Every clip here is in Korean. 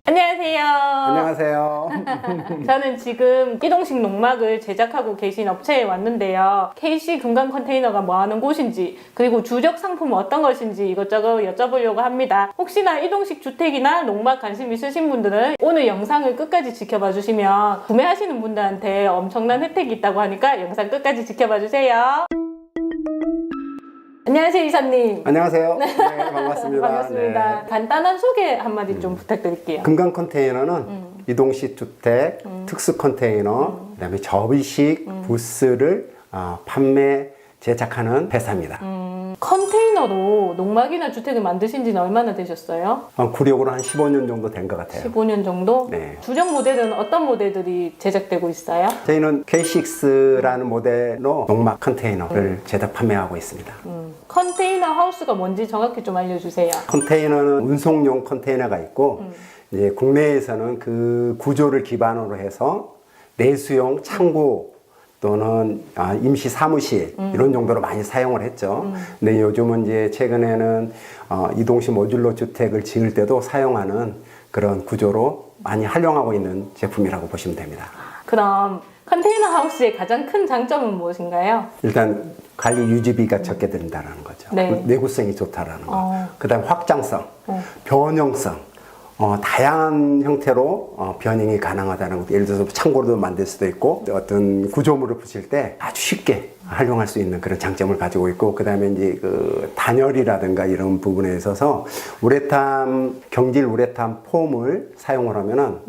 안녕하세요. 안녕하세요. 저는 지금 이동식 농막을 제작하고 계신 업체에 왔는데요. KC 금강 컨테이너가 뭐하는 곳인지, 그리고 주력 상품은 어떤 것인지 이것저것 여쭤보려고 합니다. 혹시나 이동식 주택이나 농막 관심 있으신 분들은 오늘 영상을 끝까지 지켜봐 주시면 구매하시는 분들한테 엄청난 혜택이 있다고 하니까 영상 끝까지 지켜봐 주세요. 안녕하세요, 이사님. 안녕하세요. 네, 반갑습니다. 반갑습니다. 네. 간단한 소개 한마디 좀 부탁드릴게요. 금강 컨테이너는 이동식 주택, 특수 컨테이너, 그다음에 접이식 부스를 판매, 제작하는 회사입니다. 컨테이너로 농막이나 주택을 만드신 지는 얼마나 되셨어요? 구력으로 한 15년 정도 된 것 같아요. 15년 정도? 네. 주력 모델은 어떤 모델들이 제작되고 있어요? 저희는 K6라는 모델로 농막 컨테이너를 제작 판매하고 있습니다. 컨테이너 하우스가 뭔지 정확히 좀 알려주세요. 컨테이너는 운송용 컨테이너가 있고 이제 국내에서는 그 구조를 기반으로 해서 내수용 창고 또는 임시 사무실 이런 정도로 많이 사용을 했죠. 근데 요즘은 이제 최근에는 이동식 모듈러 주택을 지을 때도 사용하는 그런 구조로 많이 활용하고 있는 제품이라고 보시면 됩니다. 그럼 컨테이너 하우스의 가장 큰 장점은 무엇인가요? 일단 관리 유지비가 적게 든다는 거죠. 네. 내구성이 좋다라는 거. 그다음 확장성, 변형성. 다양한 형태로 변형이 가능하다는 것도, 예를 들어서 창고로도 만들 수도 있고 어떤 구조물을 붙일 때 아주 쉽게 활용할 수 있는 그런 장점을 가지고 있고, 그 다음에 이제 그 단열이라든가 이런 부분에 있어서 우레탄, 경질 우레탄 폼을 사용을 하면은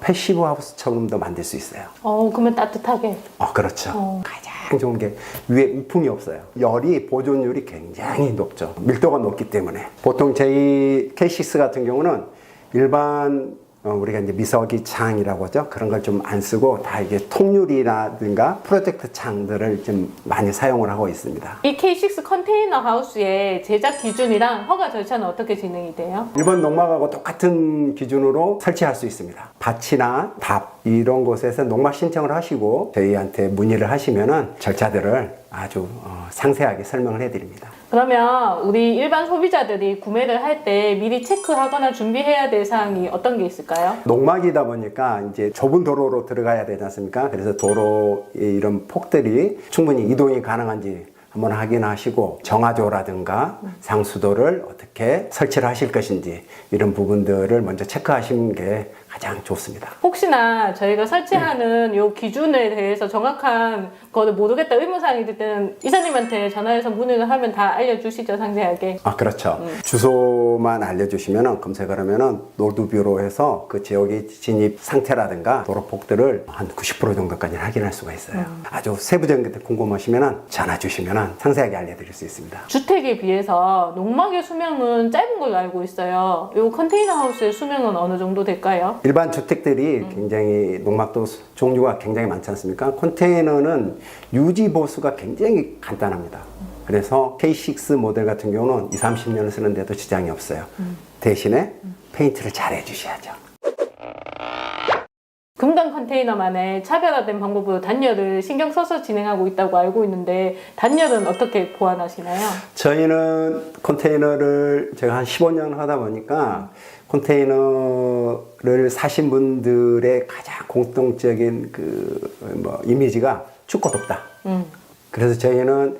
패시브 하우스처럼도 만들 수 있어요. 그러면 따뜻하게. 그렇죠. 가장 좋은 게 위에 우풍이 없어요. 열이 보존율이 굉장히 높죠. 밀도가 높기 때문에. 보통 저희 K6 같은 경우는 일반 우리가 이제 미서기 창이라고 하죠. 그런 걸 좀 안 쓰고 다 이게 통유리라든가 프로젝트 창들을 좀 많이 사용을 하고 있습니다. 이 K6 컨테이너 하우스의 제작 기준이랑 허가 절차는 어떻게 진행이 돼요? 일본 농막하고 똑같은 기준으로 설치할 수 있습니다. 밭이나 답 이런 곳에서 농막 신청을 하시고 저희한테 문의를 하시면은 절차들을 아주 상세하게 설명을 해드립니다. 그러면 우리 일반 소비자들이 구매를 할 때 미리 체크하거나 준비해야 될 사항이 어떤 게 있을까요? 농막이다 보니까 이제 좁은 도로로 들어가야 되지 않습니까? 그래서 도로의 이런 폭들이 충분히 이동이 가능한지 한번 확인하시고 정화조라든가 상수도를 어떻게 설치를 하실 것인지 이런 부분들을 먼저 체크하시는 게 가장 좋습니다. 혹시나 저희가 설치하는 요 기준에 대해서 정확한 거를 모르겠다 의문사항이 들 때는 이사님한테 전화해서 문의를 하면 다 알려주시죠, 상세하게. 그렇죠. 주소만 알려주시면 검색을 하면은 노드뷰로 해서 그 지역의 진입 상태라든가 도로폭들을 한 90% 정도까지 확인할 수가 있어요. 아주 세부적인 게 궁금하시면 전화 주시면 상세하게 알려드릴 수 있습니다. 주택에 비해서 농막의 수명은 짧은 걸로 알고 있어요. 요 컨테이너 하우스의 수명은 어느 정도 될까요? 일반 주택들이 굉장히 농막도 종류가 굉장히 많지 않습니까? 컨테이너는 유지 보수가 굉장히 간단합니다. 그래서 K6 모델 같은 경우는 20, 30년을 쓰는데도 지장이 없어요. 대신에 페인트를 잘 해주셔야죠. 금강 컨테이너만의 차별화된 방법으로 단열을 신경 써서 진행하고 있다고 알고 있는데 단열은 어떻게 보완하시나요? 저희는 컨테이너를 제가 한 15년 하다 보니까 컨테이너를 사신 분들의 가장 공통적인 이미지가 춥고 덥다. 그래서 저희는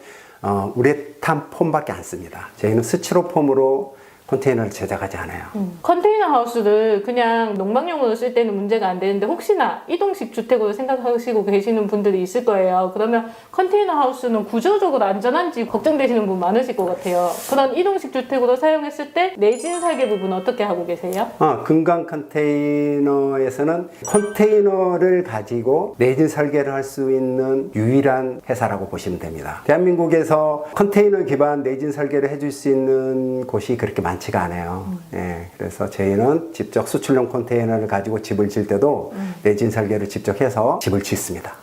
우레탄 폼밖에 안 씁니다. 저희는 스티로폼으로 컨테이너를 제작하지 않아요. 컨테이너 하우스를 그냥 농막용으로 쓸 때는 문제가 안 되는데 혹시나 이동식 주택으로 생각하시고 계시는 분들이 있을 거예요. 그러면 컨테이너 하우스는 구조적으로 안전한지 걱정되시는 분 많으실 것 같아요. 그런 이동식 주택으로 사용했을 때 내진 설계 부분은 어떻게 하고 계세요? 금강 컨테이너에서는 컨테이너를 가지고 내진 설계를 할 수 있는 유일한 회사라고 보시면 됩니다. 대한민국에서 컨테이너 기반 내진 설계를 해줄 수 있는 곳이 그렇게 많지가 않아요. 예, 그래서 저희는 직접 수출용 컨테이너를 가지고 집을 질 때도 내진 설계를 직접 해서 집을 짓습니다.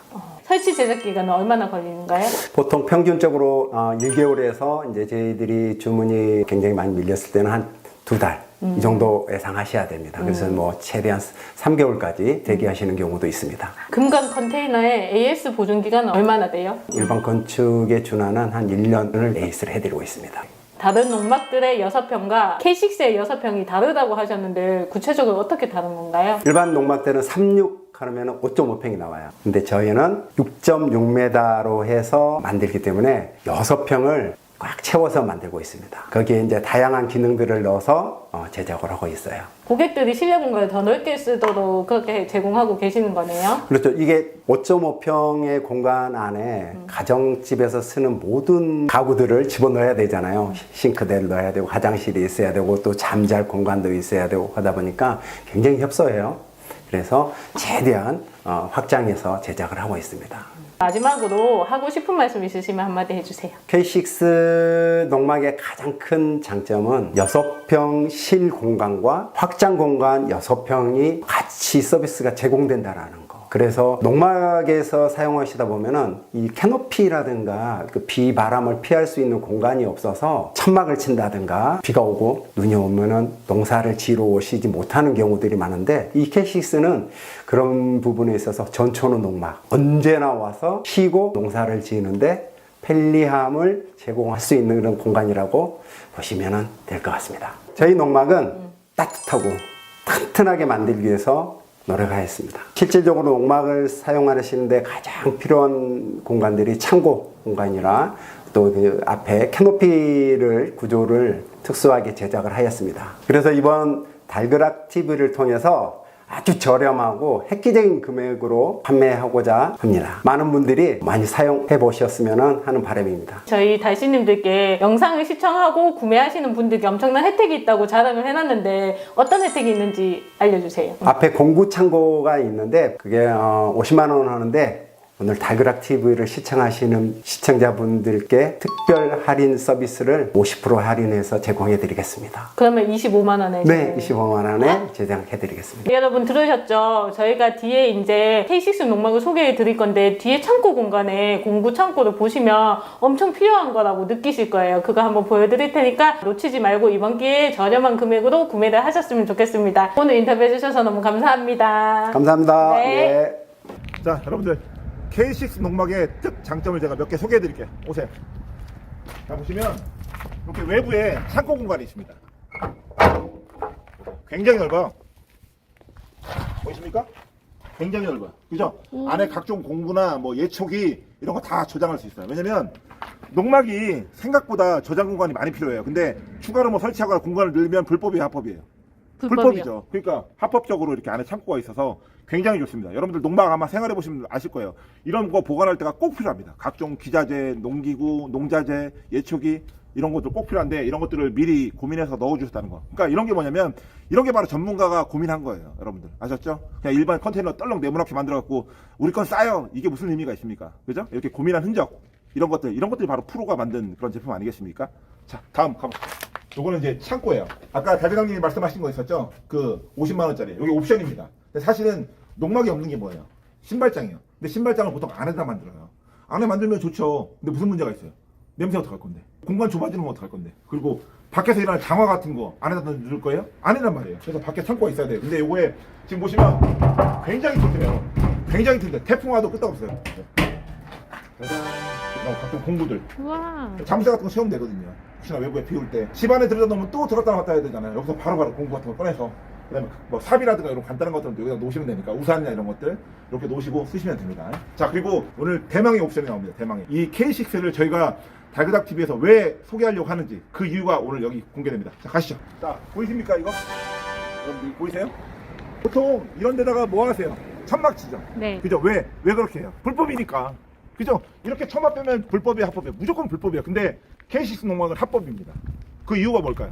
설치 제작 기간은 얼마나 걸리는가요? 보통 평균적으로 1개월에서 이제 저희들이 주문이 굉장히 많이 밀렸을 때는 한 2달 이 정도 예상하셔야 됩니다. 그래서 뭐 최대한 3개월까지 대기하시는 경우도 있습니다. 금강 컨테이너의 AS 보증 기간은 얼마나 돼요? 일반 건축에 준하는 한 1년을 AS를 해드리고 있습니다. 다른 농막들의 6평과 K6의 6평이 다르다고 하셨는데 구체적으로 어떻게 다른 건가요? 일반 농막들은 36 하면 5.5평이 나와요. 근데 저희는 6.6m로 해서 만들기 때문에 6평을 꽉 채워서 만들고 있습니다. 거기에 이제 다양한 기능들을 넣어서 제작을 하고 있어요. 고객들이 실내 공간을 더 넓게 쓰도록 그렇게 제공하고 계시는 거네요. 그렇죠. 이게 5.5평의 공간 안에 가정집에서 쓰는 모든 가구들을 집어넣어야 되잖아요. 싱크대를 넣어야 되고 화장실이 있어야 되고 또 잠잘 공간도 있어야 되고 하다 보니까 굉장히 협소해요. 그래서 최대한 확장해서 제작을 하고 있습니다. 마지막으로 하고 싶은 말씀 있으시면 한마디 해주세요. K6 농막의 가장 큰 장점은 6평 실 공간과 확장 공간 6평이 같이 서비스가 제공된다라는 거. 그래서 농막에서 사용하시다 보면은 이 캐노피라든가 그 비바람을 피할 수 있는 공간이 없어서 천막을 친다든가 비가 오고 눈이 오면은 농사를 지러 오시지 못하는 경우들이 많은데 이 K6는 그런 부분에 있어서 전초는 농막 언제나 와서 쉬고 농사를 지는데 편리함을 제공할 수 있는 그런 공간이라고 보시면 될 것 같습니다. 저희 농막은 따뜻하고 튼튼하게 만들기 위해서 노력하였습니다. 실질적으로 농막을 사용하시는데 가장 필요한 공간들이 창고 공간이라 또 그 앞에 캐노피를 구조를 특수하게 제작을 하였습니다. 그래서 이번 달그락 TV를 통해서 아주 저렴하고 획기적인 금액으로 판매하고자 합니다. 많은 분들이 많이 사용해 보셨으면 하는 바람입니다. 저희 달씨님들께 영상을 시청하고 구매하시는 분들께 엄청난 혜택이 있다고 자랑을 해놨는데 어떤 혜택이 있는지 알려주세요. 앞에 공구 창고가 있는데 그게 50만 원 하는데 오늘 달그락 TV를 시청하시는 시청자분들께 특별 할인 서비스를 50% 할인해서 제공해 드리겠습니다. 그러면 25만 원에 네, 25만 원에 제작해 드리겠습니다. 여러분 들으셨죠? 저희가 뒤에 이제 K6 농막을 소개해 드릴 건데 뒤에 창고 공간에 공구 창고를 보시면 엄청 필요한 거라고 느끼실 거예요. 그거 한번 보여드릴 테니까 놓치지 말고 이번 기회에 저렴한 금액으로 구매를 하셨으면 좋겠습니다. 오늘 인터뷰 해주셔서 너무 감사합니다. 감사합니다. 네. 예. 자, 여러분들 K6 농막의 특 장점을 제가 몇 개 소개해 드릴게요. 오세요. 자, 보시면 이렇게 외부에 창고 공간이 있습니다. 굉장히 넓어요. 보이십니까? 굉장히 넓어요. 그죠? 안에 각종 공구나 뭐 예초기 이런 거 다 저장할 수 있어요. 왜냐면 농막이 생각보다 저장 공간이 많이 필요해요. 근데 추가로 뭐 설치하거나 공간을 늘면 불법이에요, 합법이에요? 불법이죠. 그러니까 합법적으로 이렇게 안에 창고가 있어서 굉장히 좋습니다. 여러분들 농막 아마 생활해 보시면 아실 거예요. 이런 거 보관할 때가 꼭 필요합니다. 각종 기자재, 농기구, 농자재, 예초기 이런 것들 꼭 필요한데 이런 것들을 미리 고민해서 넣어주셨다는 거. 그러니까 이런 게 뭐냐면 이런 게 바로 전문가가 고민한 거예요. 여러분들 아셨죠? 그냥 일반 컨테이너 떨렁 네모나게 만들어갖고 우리 건 싸요. 이게 무슨 의미가 있습니까? 그죠? 이렇게 고민한 흔적 이런 것들이 바로 프로가 만든 그런 제품 아니겠습니까? 자, 다음 가볼게요. 요거는 이제 창고예요. 아까 달대장님이 말씀하신 거 있었죠? 그 50만 원짜리. 여기 옵션입니다. 근데 사실은 농막이 없는 게 뭐예요? 신발장이에요. 근데 신발장을 보통 안에다 만들어요. 안에 만들면 좋죠. 근데 무슨 문제가 있어요? 냄새 어떡할 건데? 공간 좁아지는 건 어떡할 건데? 그리고 밖에서 일하는 장화 같은 거 안에다 넣을 거예요? 아니란 말이에요. 그래서 밖에 창고가 있어야 돼요. 근데 요거에 지금 보시면 굉장히 튼튼해요. 굉장히 튼튼해. 태풍와도 끄떡없어요. 짜잔. 각종 공구들. 와. 잠수 같은 거 세우면 되거든요. 혹시나 외부에 비 올 때. 집 안에 들여다 놓으면 또 들었다 놨다 해야 되잖아요. 여기서 바로바로 공구 같은 거 꺼내서. 그 다음에 뭐 삽이라든가 이런 간단한 것들은 여기다 놓으시면 되니까 우산이나 이런 것들 이렇게 놓으시고 쓰시면 됩니다. 자, 그리고 오늘 대망의 옵션이 나옵니다. 대망의. 이 K6를 저희가 달그닥 TV에서 왜 소개하려고 하는지 그 이유가 오늘 여기 공개됩니다. 자, 가시죠. 자, 보이십니까 이거? 여러분 보이세요? 보통 이런 데다가 뭐 하세요? 천막 치죠. 네. 그죠? 왜 그렇게 해요? 불법이니까. 그죠? 이렇게 천막 빼면 불법이에요, 합법이에요? 무조건 불법이에요. 근데 K6 농막은 합법입니다. 그 이유가 뭘까요?